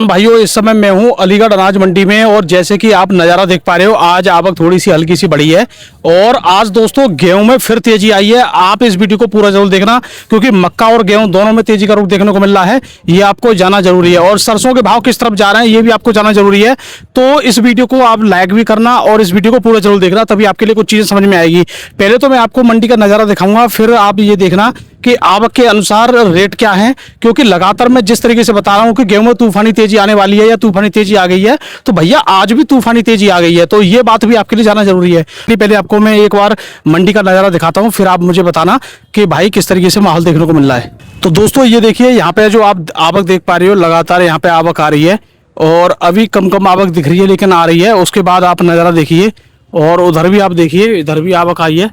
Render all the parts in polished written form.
भाइयों, इस समय मैं हूं अलीगढ़ अनाज मंडी में और जैसे कि आप नज़ारा देख पा रहे हो, आज आवक थोड़ी सी हल्की सी बढ़ी है और आज दोस्तों गेहूं में फिर तेजी आई है। आप इस वीडियो को पूरा जरूर देखना क्योंकि मक्का और गेहूं दोनों में तेजी का रुख देखने को मिल रहा है। ये आपको जाना जरूरी है और सरसों के भाव किस तरफ जा रहे हैं ये भी आपको जाना जरूरी है। तो इस वीडियो को आप लाइक भी करना और इस वीडियो को पूरा जरूर देखना, तभी आपके लिए कुछ चीज़ें समझ में आएगी। पहले तो मैं आपको मंडी का नज़ारा दिखाऊंगा, फिर आप ये देखना कि आवक के अनुसार रेट क्या है, क्योंकि लगातार मैं जिस तरीके से बता रहा हूं कि गेहूं में तूफानी तेजी आने वाली है या तूफानी तेजी आ गई है, तो भैया आज भी तूफानी तेजी आ गई है। तो ये बात भी आपके लिए जाना जरूरी है। पहले आपको मैं एक बार मंडी का नज़ारा दिखाता हूं, फिर आप मुझे बताना कि भाई किस तरीके से माहौल देखने को मिल रहा है। तो दोस्तों ये देखिए, यहाँ पे जो आप आवक देख पा रहे हो, लगातार यहाँ पे आवक आ रही है और अभी कम कम आवक दिख रही है लेकिन आ रही है। उसके बाद आप नज़ारा देखिए और उधर भी आप देखिए, इधर भी आवक आई है।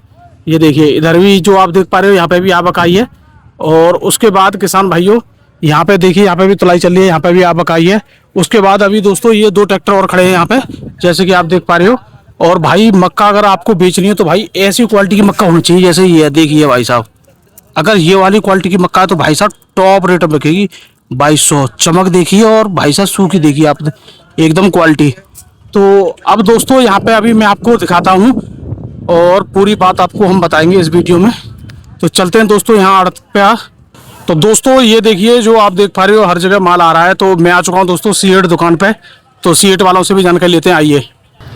ये देखिए इधर भी जो आप देख पा रहे हो, यहाँ पे भी आवक आई है। और उसके बाद किसान भाइयों यहाँ पे देखिए, यहाँ पे भी तुलाई चल रही है, यहाँ पे भी आवक आई है। उसके बाद अभी दोस्तों ये दो ट्रैक्टर और खड़े हैं यहाँ पे, जैसे कि आप देख पा रहे हो। और भाई मक्का अगर आपको बेचनी है तो भाई ऐसी क्वालिटी की मक्का होनी चाहिए जैसे ये है। देखिए भाई साहब, अगर ये वाली क्वालिटी की मक्का है तो भाई साहब टॉप रेट में बिकेगी। 2200 चमक देखिए और भाई साहब सूखी देखिए आप, एकदम क्वालिटी। तो अब दोस्तों यहाँ पे अभी मैं आपको दिखाता हूँ और पूरी बात आपको हम बताएंगे इस वीडियो में। तो चलते हैं दोस्तों यहाँ आड़त पे। तो दोस्तों ये देखिए, जो आप देख पा रहे हो हर जगह माल आ रहा है। तो मैं आ चुका हूँ दोस्तों सीएट दुकान पे, तो सीएट वालों से भी जानकारी लेते हैं, आइए।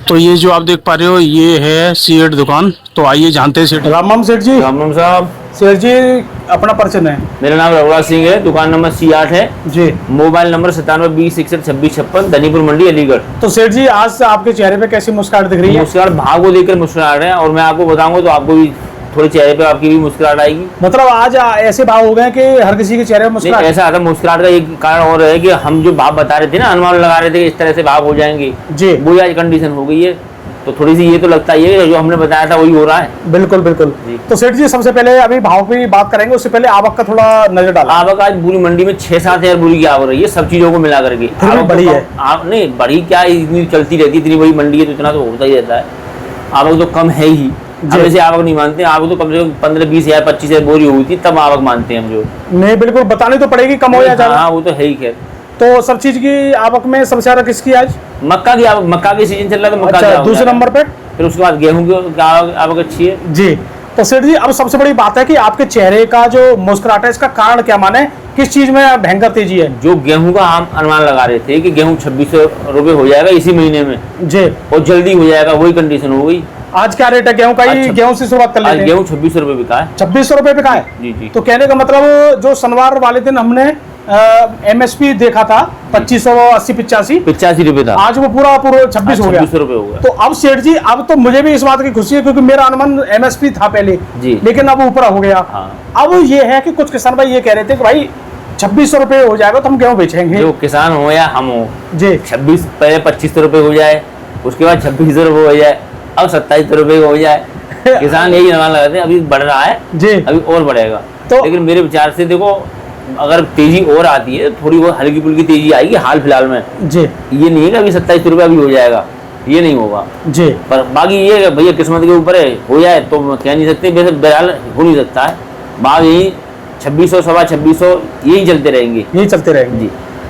तो ये जो आप देख पा रहे हो ये है सीएट दुकान, तो आइए जानते हैं सेठ। राम सेठ जी। राम साहब। सेठ जी अपना परिचय है। मेरा नाम रघुराज सिंह है, दुकान नंबर C8 है जी। मोबाइल नंबर 9720612656, धनीपुर मंडी अलीगढ़। तो सेठ जी आज आपके चेहरे पे कैसी मुस्कुराहट दिख रही है? मुस्कुराहट भाव को लेकर मुस्कुराहट है और मैं आपको बताऊंगा तो आपको भी थोड़े चेहरे पे आपकी भी मुस्कुराहट आएगी। मतलब आज ऐसे भाव हो गए कि हर किसी के चेहरे में मुस्कुराहट। ऐसा आता मुस्कुराहट का एक कारण और है कि हम जो भाव बता रहे थे ना, अनुमान लगा रहे थे कि इस तरह से भाव हो जाएंगे जी, वो आज कंडीशन हो गई है। तो थोड़ी सी ये तो लगता ही है कि जो हमने बताया था वही हो रहा है। बिल्कुल बिल्कुल जी। तो सेठ जी सबसे पहले अभी भाव की बात करेंगे, उससे पहले आवक का थोड़ा नजर डाला। आवक आज पूरी मंडी में 6-7 हजार बोरी की आवक रही है, सब चीजों को मिला करके। बड़ी है नहीं बड़ी क्या, इतनी चलती रहती है, इतनी बड़ी मंडी है तो इतना तो होता ही रहता है। आवक तो कम है ही, हम ऐसे आवक नहीं मानते। आवक तो कम से कम 15-20 हजार 25 हजार बोरी हुई थी तब आवक मानते हैं हम। जो नहीं बिल्कुल बतानी तो पड़ेगी, कम हो या ज्यादा। हाँ वो तो है ही। खैर तो सब चीज की आवक में सबसे ज्यादा किसकी आज? मक्का की आवक, मक्का की सीजन चल रहा है तो मक्का की आवक दूसरे नंबर पे। फिर उसके बाद गेहूं की आवक अच्छी है जी। तो सेठ जी अब सबसे बड़ी बात है कि आपके चेहरे का जो मुस्कुराहट है, इसका कारण क्या माने, किस चीज में भयंकर तेजी है? जो गेहूं का हम अनुमान लगा रहे थे कि गेहूं 2600 रुपए हो जाएगा इसी महीने में जी, और जल्दी हो जाएगा, वही कंडीशन हो गई। आज क्या रेट है गेहूं का? गेहूं से शुरुआत कर लेते हैं। गेहूं 2600 रुपए बिका है। 2600 रुपए बिका है जी जी। तो कहने का मतलब जो शनिवार वाले दिन हमने MSP देखा था 2580-85 रुपए था, आज वो पूरा 26 हो गया। 2600 रुपए हो गया। तो अब सेठ जी अब तो मुझे भी इस बात की खुशी है क्योंकि मेरा अनुमान MSP था पहले जी, लेकिन अब ऊपर हो गया। हाँ। अब ये है कि कुछ किसान भाई ये कह रहे थे कि भाई 2600 रुपए हो जाएगा तो हम गेहूं बेचेंगे। जो किसान हो या हम हो जी, 2500 रुपए हो जाए, उसके बाद 2600 रुपए हो जाए, अब 2700 रुपए हो जाए। किसान यही अनुमान लगाते हैं। अभी बढ़ रहा है जी, अभी और बढ़ेगा। तो लेकिन मेरे विचार से देखो, अगर तेजी और आती है थोड़ी बहुत हल्की फुल्की तेजी आएगी हाल फिलहाल में जी। ये नहीं है कि अभी 2700 रुपया भी हो जाएगा, ये नहीं होगा जी। पर बाकी ये भैया किस्मत के ऊपर है, हो जाए तो कह नहीं सकते, वैसे बहरहाल हो नहीं सकता है। भाव यही 2600 सवा 2600 यही चलते रहेंगे, यही चलते रहेंगे जी।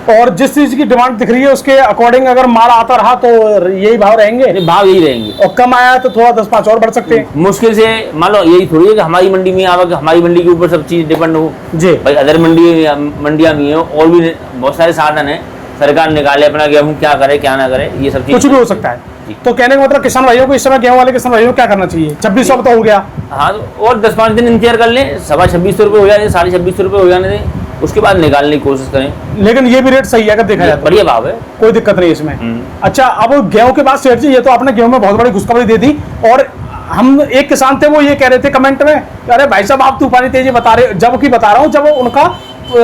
और जिस चीज की डिमांड दिख रही है उसके अकॉर्डिंग अगर माल आता रहा तो यही भाव रहेंगे, भाव यही रहेंगे। और कम आया तो थोड़ा 10-5 और बढ़ सकते हैं मुश्किल से। मान लो यही थोड़ी है कि हमारी मंडी में आवक, हमारी मंडी के ऊपर सब चीज डिपेंड हो जी। भाई अदर मंडियां भी हो और भी बहुत सारे साधन है, सरकार निकाले अपना गेहूं, क्या करे क्या ना करे, ये सब चीज कुछ भी हो सकता है। तो कहने का मतलब किसान भाइयों को इस समय गेहूं वाले किसान भाइयों को क्या करना चाहिए? 2600 तो हो गया, हाँ, और 10-5 दिन इंतजार कर ले, 2600 रुपए हो जाए, 2650 रुपए हो जाने दें, उसके बाद निकालने की कोशिश करें। लेकिन ये भी रेट सही है अगर देखा जाए, बढ़िया भाव है, कोई दिक्कत नहीं इसमें। अच्छा, अब गेहूं के बाद सेठ जी, ये तो आपने गेहूं में बहुत बड़ी खुशखबरी दे दी। और हम एक किसान थे, वो ये कह रहे थे कमेंट में, अरे भाई साहब आप तूफानी तेजी बता रहे, जब की बता रहा हूँ जब उनका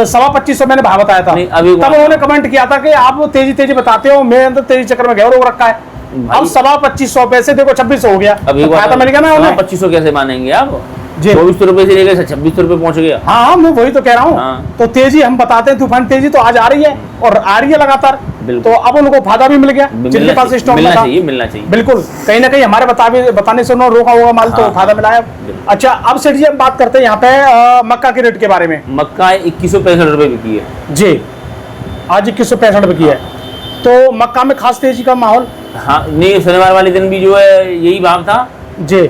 2500 मैंने भाव बताया था, तब उन्होंने कमेंट किया था कि आप तेजी बताते हो, मेरे अंदर तेजी चक्कर में गेहूं रोक रखा है। अब 2500 पैसे देखो 2600 हो गया, फायदा मिल गया ना उन्हें। 2500 कैसे मानेंगे आप जी? 2400 रुपए से लेकर 2600 रुपए पहुंच गया। हाँ मैं वही तो कह रहा हूँ। हाँ। तो तेजी हम बताते हैं, तूफान तेजी तो आज आ रही है और आ रही है लगातार, तो अब उनको फायदा भी मिल गया जिनके पास स्टॉक मिलना चाहिए। बिल्कुल, कहीं ना कहीं हमारे बताने से उन्होंने रोका होगा माल, तो फायदा मिला है। अच्छा, अब सेठ जी हम बात करते हैं यहाँ पे मक्का के रेट के बारे में। मक्का 2165 रुपए बिकी है जी। आज 2165 रुपए की है। तो मक्का में खास तेजी का माहौल? हाँ नहीं, शनिवार वाले दिन भी जो है यही भाव था जी,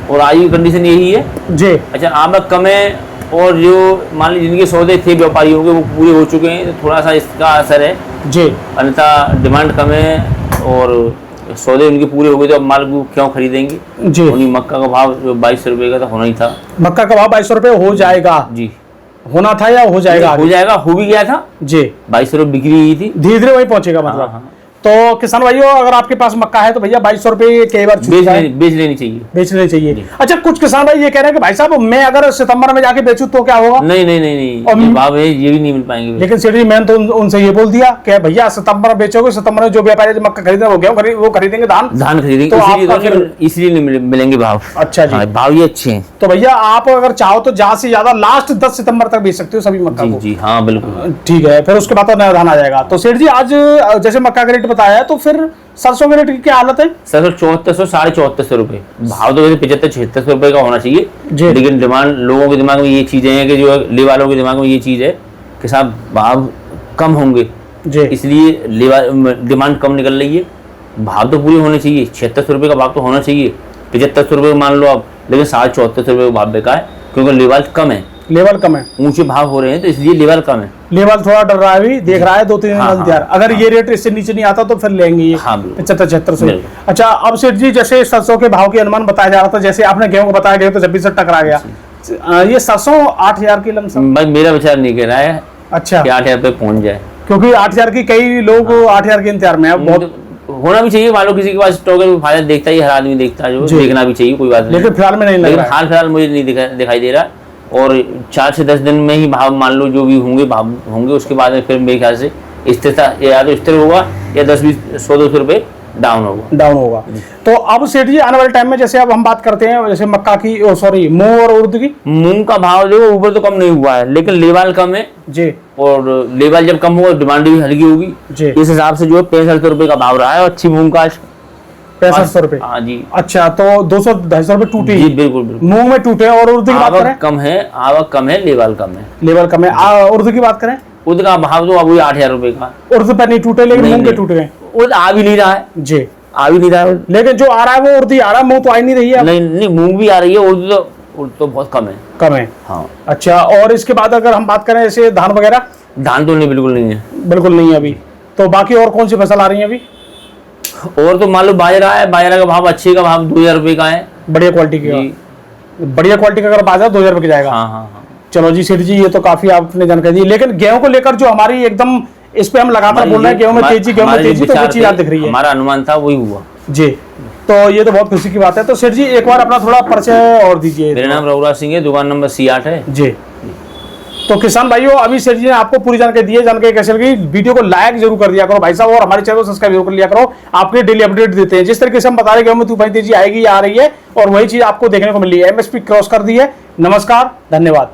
और आज की कंडीशन यही है जी। अच्छा, आवक कम है और जो मान लीजिए जिनके सौदे थे व्यापारियों के वो पूरे हो चुके हैं, तो थोड़ा सा इसका असर है जी। अन्यथा डिमांड कम है और सौदे उनके पूरे हो गए तो अब माल को क्यों खरीदेंगे जी। उन्हीं मक्का का भाव जो 2200 रुपये का था होना ही था। मक्का का भाव 2200 रुपये हो जाएगा? जी होना था या हो जाएगा? हो जाएगा, हो भी गया था जी। 2200 रुपये बिक्री हुई थी, धीरे धीरे वही पहुंचेगा मतलब। हाँ। तो किसान भाइयों, अगर आपके पास मक्का है तो भैया 2200 रुपये कई बार बेच लेनी चाहिए। बेच लेनी चाहिए। अच्छा, कुछ किसान भाई ये कह रहे हैं कि भाई साहब मैं अगर सितंबर में जाके बेचूं तो क्या होगा? नहीं नहीं नहीं नहीं, और ये भाव है ये भी नहीं मिल पाएंगे। लेकिन सेठ जी मैंने तो उनसे ये बोल दिया कि भैया सितंबर में बेचोगे, सितंबर में जो व्यापारी मक्का खरीदे वो गेहूं वो खरीदेंगे धान खरीदेंगे, तो आपका इसलिए नहीं मिलेंगे भाव। अच्छा जी, भाव ये अच्छे हैं। तो भैया आप अगर चाहो तो ज्यादा से ज्यादा लास्ट 10 सितंबर तक बेच सकते हो सभी मक्का को। जी हाँ बिल्कुल ठीक है, फिर उसके बाद तो नया धान आ जाएगा। तो सेठ जी आज जैसे मक्का का रेट बताया है, तो फिर सरसों के रेट की क्या हालत है? सरसों 7400 7450 रुपए भाव, तो वैसे 75-76 रुपए का होना चाहिए, लेकिन डिमांड लोगों के दिमाग में ये चीजें हैं कि जो ले वालों के दिमाग में ये चीज है कि साहब भाव कम होंगे जी, इसलिए डिमांड कम निकल रही है। भाव तो पूरे होने चाहिए, 7600 रुपये का भाव तो होना चाहिए, 7500 रुपये मान लो आप, लेकिन 7450 रुपये का भाव बेकार है क्योंकि लेवल कम है। लेवल कम है, ऊंचे भाव हो रहे हैं तो इसलिए लेवल कम है। लेवल थोड़ा डर रहा है, अभी देख रहा है 2-3 दिन इंतजार। अगर ये रेट इससे नीचे नहीं आता तो फिर लेंगे ये 75-7600। अच्छा, अब सेठ जी जैसे सरसों के भाव के अनुमान बताया जा रहा था, जैसे आपने गेहूं को बताया, गेहूं तो 26 से टकरा गया, ये सरसों 8000 की लमसम? भाई मेरा विचार नहीं कह रहा है अच्छा 8000 पे पहुंच जाए, क्योंकि 8000 की कई लोग 8000 के इंतजार में है। बहुत होना भी चाहिए, मान लो किसी के पास स्टॉक है, फायदा देखता है, हर आदमी देखता है, जो देखना भी चाहिए, कोई बात नहीं। लेकिन फिलहाल में नहीं, लेकिन हाल फिलहाल मुझे नहीं दिखाई दे रहा, और 4 से 10 दिन में ही भाव मान लो जो भी होंगे भाव होंगे, उसके बाद में फिर मेरे ख्याल से स्थिरता या तो स्थिर होगा या 10-20-100-200 रुपये डाउन होगा। तो अब सेठ जी आने वाले टाइम में जैसे अब हम बात करते हैं जैसे मक्का की, सॉरी मूंग और उर्द की, मूंग का भाव देखो ऊपर तो कम नहीं हुआ है, लेकिन लेवल कम है जी, और लेवल जब कम होगा डिमांड भी हल्की होगी जी, इस हिसाब से जो है 6500 रुपये का भाव रहा है, अच्छी मूंग का 6500 रुपए। हाँ जी। अच्छा, तो 200-250 रुपए टूटे जी, बिल्कुल मूंग में टूटे। और उर्द की बात करें? कम है, आवक कम है, लेवल कम है। उर्द की बात करें? उर्द का भाव तो अभी 8000 रुपए का, उर्द पर नहीं टूटे, लेकिन मूंग के टूट गए। उर्द आ भी नहीं रहा है जी, आ भी नहीं रहा है, लेकिन जो आ रहा है वो उर्द ही आ रहा है, मूंग तो आ ही नहीं रही है। नहीं, मूंग भी आ रही है, उर्द तो बहुत कम है। हाँ। अच्छा, और इसके बाद अगर हम बात करें जैसे धान वगैरह? धान तो नहीं, बिल्कुल नहीं है अभी। तो बाकी और कौन सी फसल आ रही है अभी? और तो मान लो बाजरा है, बाजरा का भाव अच्छे का भाव 2000 रुपये का है, बढ़िया क्वालिटी का अगर बाजरा 2000 रुपये का जाएगा। हाँ। चलो जी सेठ जी, ये तो काफी आपने जानकारी दी, लेकिन गेहूं को लेकर जो हमारी एकदम इस पे हम लगातार बोल रहे हैं गेहूं में तेजी, तो वो चीज आप दिख रही है, हमारा अनुमान था वही हुआ जी। तो ये तो बहुत खुशी की बात है। तो सेठ जी एक बार अपना थोड़ा परिचय और दीजिए। मेरा नाम रघुराज सिंह है, दुकान नंबर C8 है जी। तो किसान भाइयों, अभी सेठ जी ने आपको पूरी जानकारी दी है। जानकारी कैसे लगी, वीडियो को लाइक जरूर कर दिया करो भाई साहब, और हमारे चैनल को सब्सक्राइब जरूर कर लिया करो। आपके डेली अपडेट देते हैं, जिस तरीके से हम बता रहे हैं तूफानी तेजी आएगी या आ रही है, और वही चीज आपको देखने को मिल रही है। MSP क्रॉस कर दी है। नमस्कार, धन्यवाद।